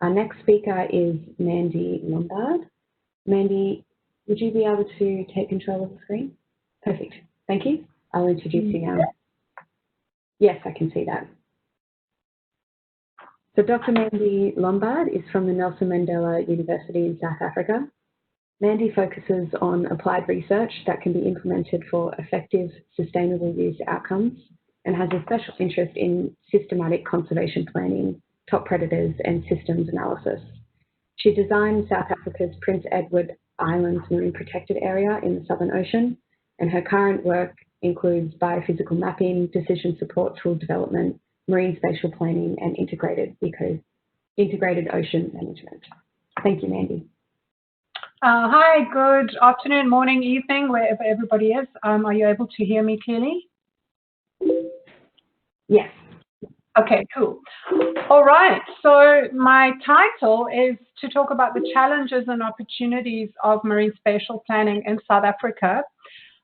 Our next speaker is Mandy Lombard. Mandy, would you be able to take control of the screen? Perfect. Thank you. I'll introduce you now. Yes, I can see that. So Dr. Mandy Lombard is from the Nelson Mandela University in South Africa. Mandy focuses on applied research that can be implemented for effective, sustainable use outcomes and has a special interest in systematic conservation planning, top predators, and systems analysis. She designed South Africa's Prince Edward Islands Marine Protected Area in the Southern Ocean, and her current work includes biophysical mapping, decision support tool development, marine spatial planning, and integrated ocean management. Thank you, Mandy. Hi, good afternoon, morning, evening, wherever everybody is. Are you able to hear me clearly? Yes. Okay, cool. All right, so my title is to talk about the challenges and opportunities of marine spatial planning in South Africa.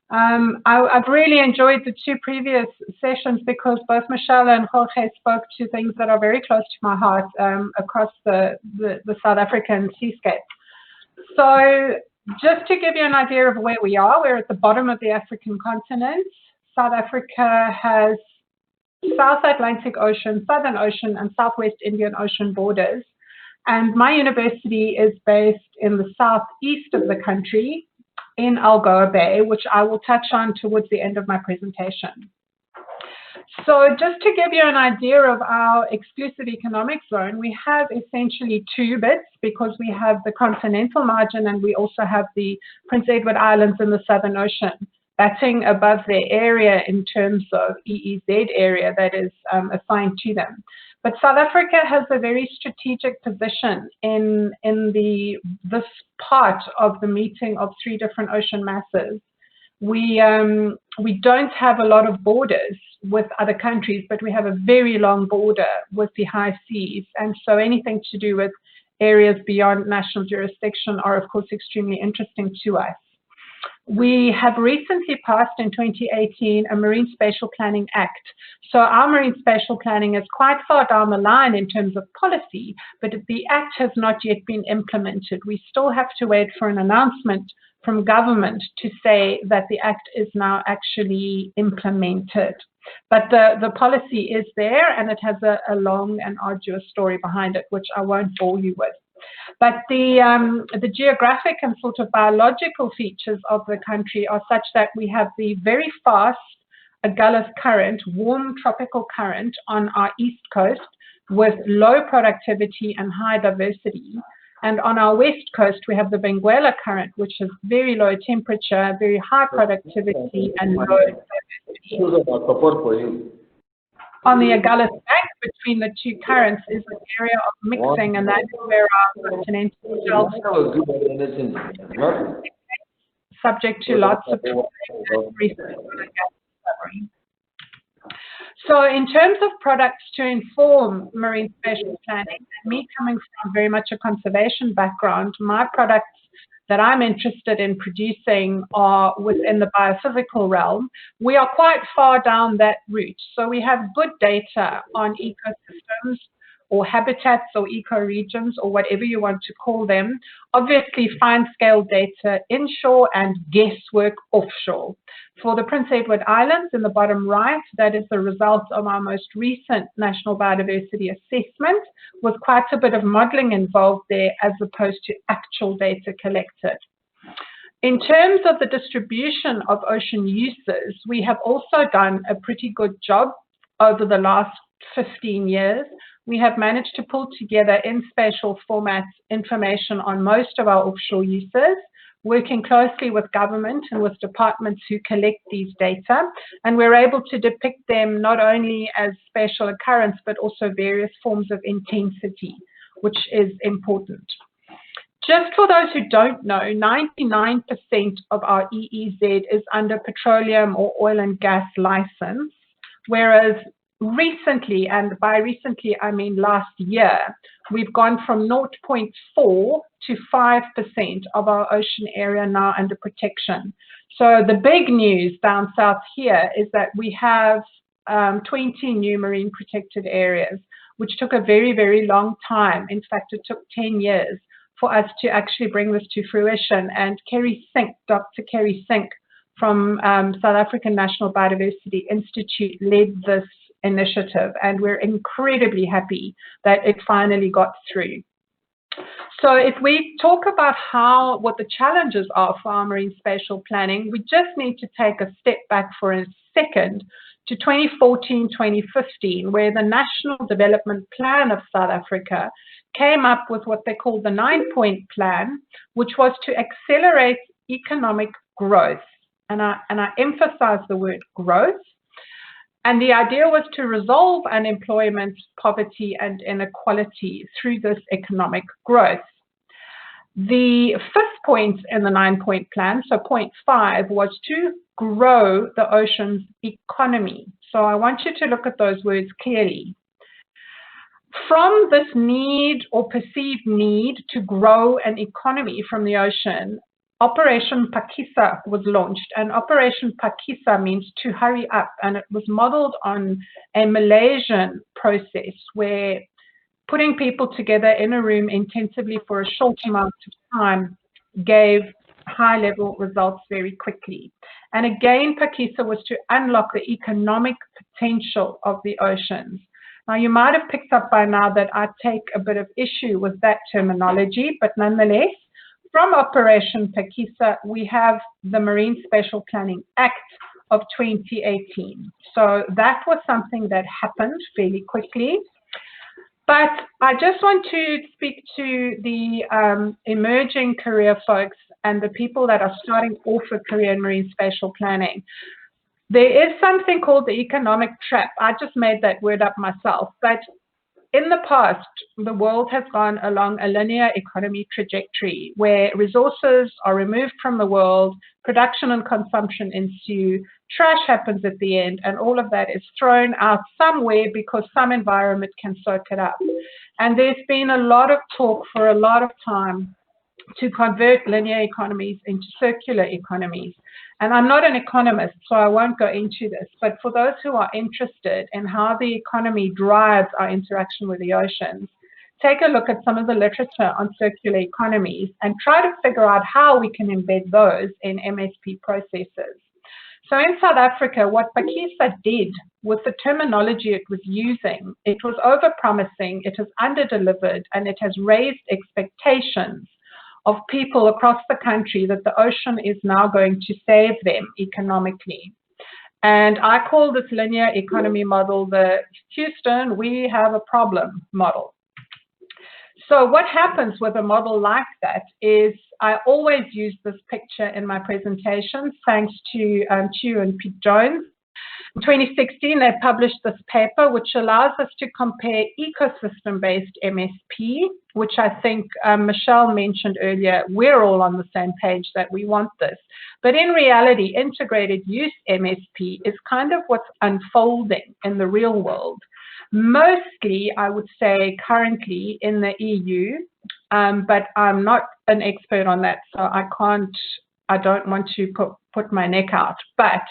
I've really enjoyed the two previous sessions because both Michelle and Jorge spoke to things that are very close to my heart across the South African seascape. So just to give you an idea of where we are, we're at the bottom of the African continent. South Africa has South Atlantic Ocean, Southern Ocean, and Southwest Indian Ocean borders. And my university is based in the southeast of the country in Algobay, which I will touch on towards the end of my presentation. So just to give you an idea of our exclusive economic zone, we have essentially two bits because we have the continental margin and we also have the Prince Edward Islands in the Southern Ocean, batting above their area in terms of EEZ area that is assigned to them. But South Africa has a very strategic position in this part of the meeting of three different ocean masses. We don't have a lot of borders with other countries, but we have a very long border with the high seas. And so anything to do with areas beyond national jurisdiction are, of course, extremely interesting to us. We have recently passed in 2018 a Marine Spatial Planning Act. So our Marine Spatial Planning is quite far down the line in terms of policy, but the Act has not yet been implemented. We still have to wait for an announcement from government to say that the Act is now actually implemented. But the policy is there and it has a long and arduous story behind it, which I won't bore you with. But the geographic and sort of biological features of the country are such that we have the very fast Agulhas current, warm tropical current on our east coast with low productivity and high diversity. And on our west coast, we have the Benguela current, which is very low temperature, very high productivity, and low diversity. On the Agulhas bank between the two currents is an area of mixing, and that is where our continental shelf is subject to lots of research on gas discovery. So in terms of products to inform marine spatial planning, me coming from very much a conservation background, my products that I'm interested in producing are within the biophysical realm. We are quite far down that route. So we have good data on ecosystems or habitats or ecoregions or whatever you want to call them. Obviously, fine-scale data inshore and guesswork offshore. For the Prince Edward Islands in the bottom right, that is the result of our most recent National Biodiversity Assessment with quite a bit of modeling involved there as opposed to actual data collected. In terms of the distribution of ocean uses, we have also done a pretty good job over the last 15 years. We have managed to pull together in spatial formats information on most of our offshore uses, working closely with government and with departments who collect these data. And we're able to depict them not only as spatial occurrence, but also various forms of intensity, which is important. Just for those who don't know, 99% of our EEZ is under petroleum or oil and gas license, whereas recently, and by recently I mean last year, we've gone from 0.4 to 5% of our ocean area now under protection. So the big news down south here is that we have 20 new marine protected areas, which took a very, very long time. In fact, it took 10 years for us to actually bring this to fruition. And Dr. Kerry Sink from South African National Biodiversity Institute led this initiative, and we're incredibly happy that it finally got through. So if we talk about what the challenges are for our marine spatial planning, we just need to take a step back for a second to 2014-2015, where the National Development Plan of South Africa came up with what they called the 9-point plan, which was to accelerate economic growth. And I emphasize the word growth. And the idea was to resolve unemployment, poverty, and inequality through this economic growth. The 5th point in the 9-point plan, so point 5, was to grow the ocean's economy. So I want you to look at those words clearly. From this need or perceived need to grow an economy from the ocean, Operation Phakisa was launched, and Operation Phakisa means to hurry up, and it was modeled on a Malaysian process where putting people together in a room intensively for a short amount of time gave high-level results very quickly. And again, Phakisa was to unlock the economic potential of the oceans. Now, you might have picked up by now that I take a bit of issue with that terminology, but nonetheless, from Operation Phakisa, we have the Marine Spatial Planning Act of 2018. So that was something that happened fairly quickly. But I just want to speak to the emerging career folks and the people that are starting off a career in marine spatial planning. There is something called the economic trap. I just made that word up myself. But in the past, the world has gone along a linear economy trajectory where resources are removed from the world, production and consumption ensue, trash happens at the end, and all of that is thrown out somewhere because some environment can soak it up. And there's been a lot of talk for a lot of time to convert linear economies into circular economies. And I'm not an economist, so I won't go into this, but for those who are interested in how the economy drives our interaction with the oceans, take a look at some of the literature on circular economies and try to figure out how we can embed those in MSP processes. So in South Africa, what Phakisa did with the terminology it was using, it was over-promising, it has under-delivered, and it has raised expectations of people across the country that the ocean is now going to save them economically. And I call this linear economy model the Houston, we have a problem model. So what happens with a model like that is I always use this picture in my presentations, thanks to Chu and Pete Jones. In 2016, they published this paper, which allows us to compare ecosystem-based MSP, which I think Michelle mentioned earlier. We're all on the same page that we want this. But in reality, integrated use MSP is kind of what's unfolding in the real world. Mostly, I would say, currently in the EU, but I'm not an expert on that, so I don't want to put my neck out. But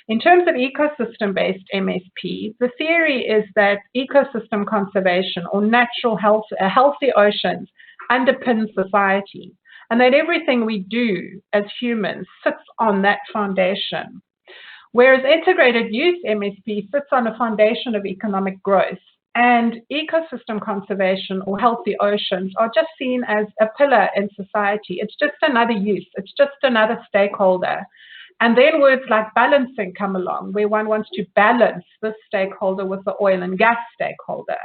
in terms of ecosystem-based MSP, the theory is that ecosystem conservation or natural health, healthy oceans underpin society, and that everything we do as humans sits on that foundation. Whereas integrated use MSP sits on a foundation of economic growth, and ecosystem conservation or healthy oceans are just seen as a pillar in society. It's just another use. It's just another stakeholder. And then words like balancing come along, where one wants to balance this stakeholder with the oil and gas stakeholder.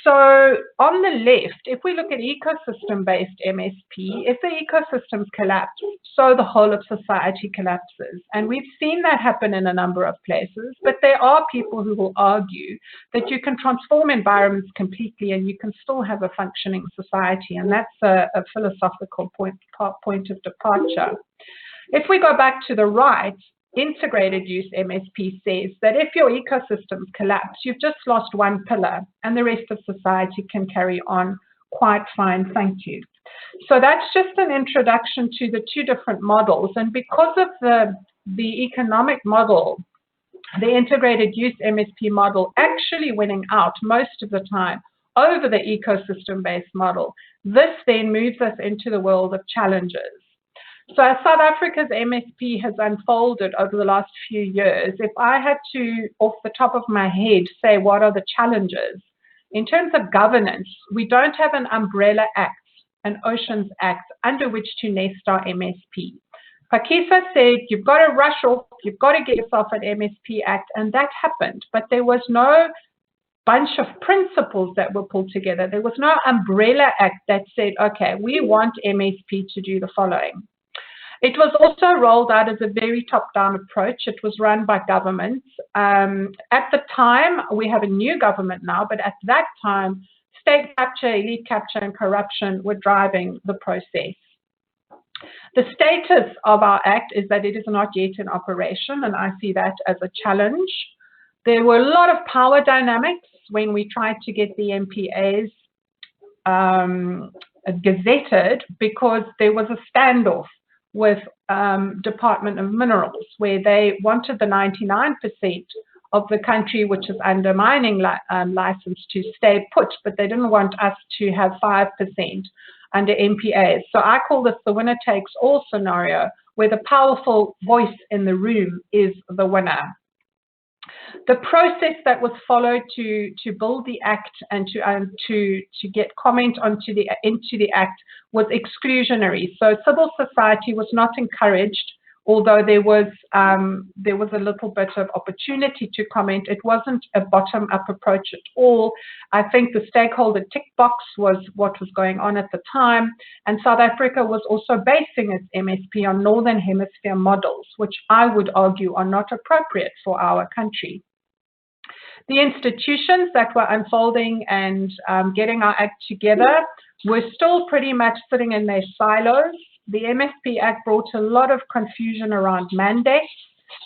So on the left, if we look at ecosystem-based MSP, if the ecosystems collapse, so the whole of society collapses. And we've seen that happen in a number of places, but there are people who will argue that you can transform environments completely and you can still have a functioning society. And that's a philosophical point of departure. If we go back to the right, integrated use MSP says that if your ecosystems collapse, you've just lost one pillar and the rest of society can carry on quite fine, thank you. So that's just an introduction to the two different models. And because of the economic model the integrated use MSP model actually winning out most of the time over the ecosystem-based model. This then moves us into the world of challenges. So as South Africa's MSP has unfolded over the last few years, if I had to, off the top of my head, say what are the challenges, in terms of governance, we don't have an umbrella act, an Oceans Act, under which to nest our MSP. Phakisa said, you've got to rush off, you've got to get yourself an MSP Act, and that happened. But there was no bunch of principles that were pulled together. There was no umbrella act that said, okay, we want MSP to do the following. It was also rolled out as a very top-down approach. It was run by governments. At the time, we have a new government now, but at that time, state capture, elite capture, and corruption were driving the process. The status of our act is that it is not yet in operation, and I see that as a challenge. There were a lot of power dynamics when we tried to get the MPAs gazetted, because there was a standoff with Department of Minerals, where they wanted the 99% of the country, which is under mining license, to stay put, but they didn't want us to have 5% under MPAs. So I call this the winner takes all scenario, where the powerful voice in the room is the winner. The process that was followed to build the act and to get comment into the act was exclusionary. So civil society was not encouraged, although there was a little bit of opportunity to comment. It wasn't a bottom-up approach at all. I think the stakeholder tick box was what was going on at the time, and South Africa was also basing its MSP on Northern Hemisphere models, which I would argue are not appropriate for our country. The institutions that were unfolding and getting our act together were still pretty much sitting in their silos. The MSP Act brought a lot of confusion around mandates.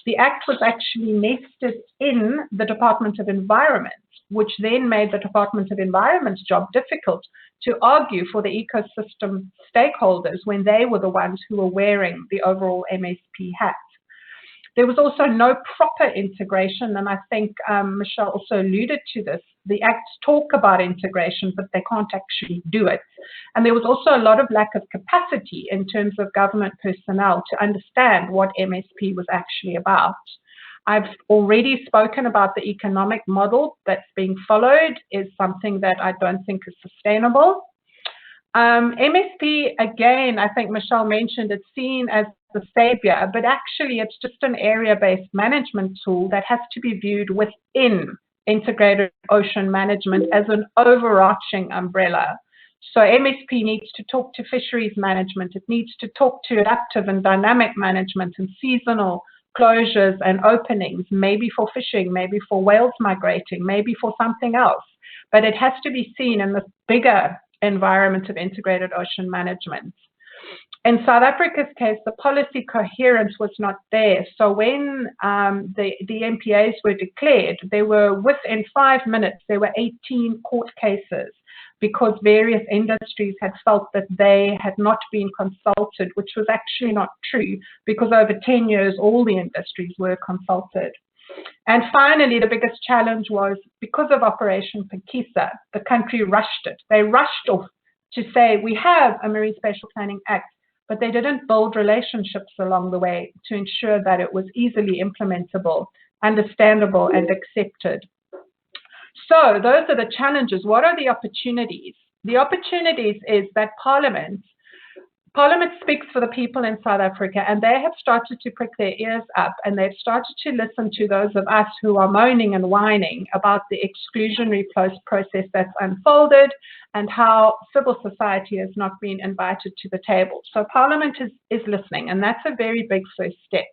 The Act was actually nested in the Department of Environment, which then made the Department of Environment's job difficult to argue for the ecosystem stakeholders when they were the ones who were wearing the overall MSP hat. There was also no proper integration, and I think Michelle also alluded to this. The acts talk about integration, but they can't actually do it. And there was also a lot of lack of capacity in terms of government personnel to understand what MSP was actually about. I've already spoken about the economic model that's being followed is something that I don't think is sustainable. MSP, again, I think Michelle mentioned, it's seen as the savior, but actually it's just an area-based management tool that has to be viewed within integrated ocean management as an overarching umbrella. So MSP needs to talk to fisheries management, it needs to talk to adaptive and dynamic management and seasonal closures and openings, maybe for fishing, maybe for whales migrating, maybe for something else. But it has to be seen in the bigger environment of integrated ocean management. In South Africa's case, the policy coherence was not there. So when the MPAs were declared, they were within 5 minutes, there were 18 court cases because various industries had felt that they had not been consulted, which was actually not true, because over 10 years, all the industries were consulted. And finally, the biggest challenge was because of Operation Phakisa, the country rushed it. They rushed off to say, we have a Marine Spatial Planning Act, but they didn't build relationships along the way to ensure that it was easily implementable, understandable, and accepted. So those are the challenges. What are the opportunities? The opportunities is that Parliament speaks for the people in South Africa, and they have started to prick their ears up, and they've started to listen to those of us who are moaning and whining about the exclusionary process that's unfolded and how civil society has not been invited to the table. So Parliament is listening, and that's a very big first step.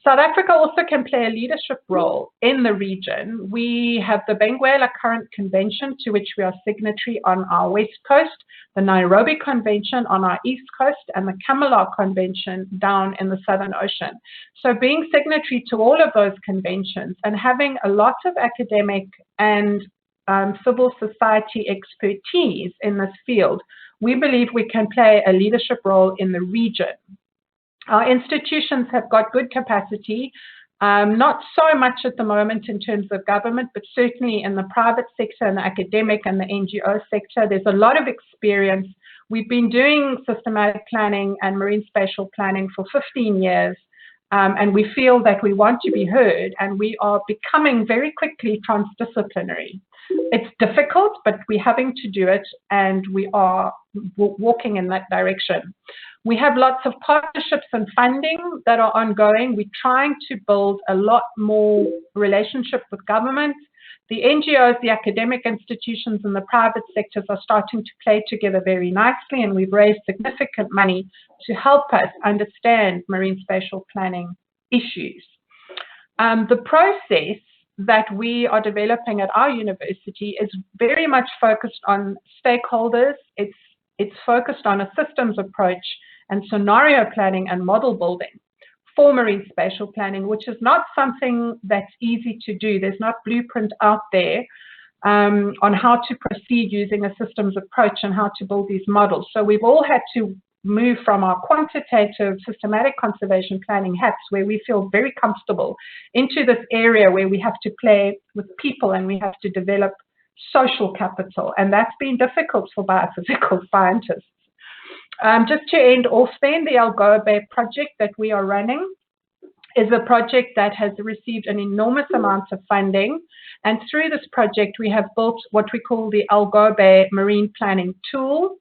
South Africa also can play a leadership role in the region. We have the Benguela Current Convention, to which we are signatory on our west coast, the Nairobi Convention on our east coast, and the Camelot Convention down in the Southern Ocean. So being signatory to all of those conventions and having a lot of academic and civil society expertise in this field, we believe we can play a leadership role in the region. Our institutions have got good capacity. Not so much at the moment in terms of government, but certainly in the private sector and the academic and the NGO sector, there's a lot of experience. We've been doing systematic planning and marine spatial planning for 15 years, and we feel that we want to be heard, and we are becoming very quickly transdisciplinary. It's difficult, but we're having to do it, and we are walking in that direction. We have lots of partnerships and funding that are ongoing. We're trying to build a lot more relationship with government. The NGOs, the academic institutions, and the private sectors are starting to play together very nicely, and we've raised significant money to help us understand marine spatial planning issues. The process that we are developing at our university is very much focused on stakeholders. It's focused on a systems approach and scenario planning and model building for marine spatial planning, which is not something that's easy to do. There's not blueprint out there on how to proceed using a systems approach and how to build these models. So we've all had to move from our quantitative systematic conservation planning hats, where we feel very comfortable, into this area where we have to play with people and we have to develop social capital. And that's been difficult for biophysical scientists. Just to end off then, the Algobay project that we are running is a project that has received an enormous amount of funding. And through this project, we have built what we call the Algobay Marine Planning Tool.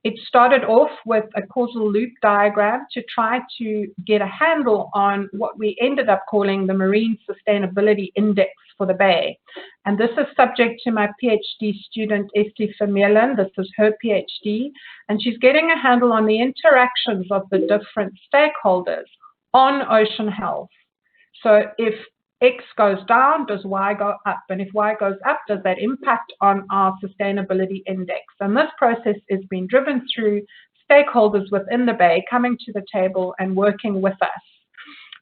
It started off with a causal loop diagram to try to get a handle on what we ended up calling the Marine Sustainability Index for the Bay. And this is subject to my PhD student, Esti Vermeulen. This is her PhD. And she's getting a handle on the interactions of the different stakeholders on ocean health. So if X goes down, does Y go up? And if Y goes up, does that impact on our sustainability index? And this process is being driven through stakeholders within the Bay coming to the table and working with us.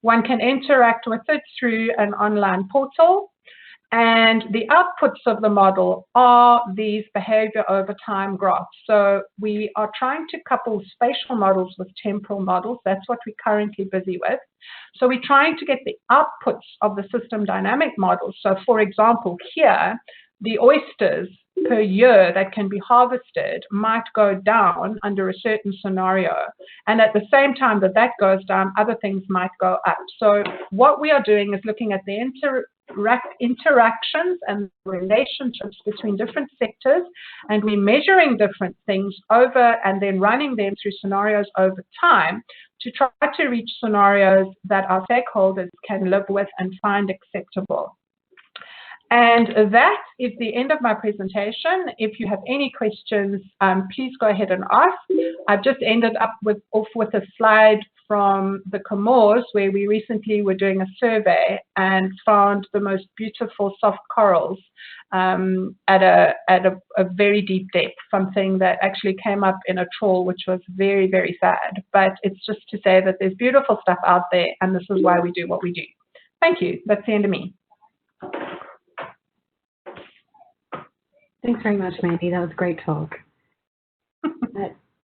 One can interact with it through an online portal, and the outputs of the model are these behavior over time graphs. So we are trying to couple spatial models with temporal models. That's what we're currently busy with. So we're trying to get the outputs of the system dynamic model. So for example, here, the oysters per year that can be harvested might go down under a certain scenario. And at the same time that that goes down, other things might go up. So what we are doing is looking at the interactions and relationships between different sectors, and we're measuring different things over and then running them through scenarios over time to try to reach scenarios that our stakeholders can live with and find acceptable. And that is the end of my presentation. If you have any questions, please go ahead and ask. I've just ended up off with a slide from the Comores, where we recently were doing a survey and found the most beautiful soft corals at a very deep depth, something that actually came up in a trawl, which was very, very sad. But it's just to say that there's beautiful stuff out there, and this is why we do what we do. Thank you. That's the end of me. Thanks very much, Mandy. That was a great talk.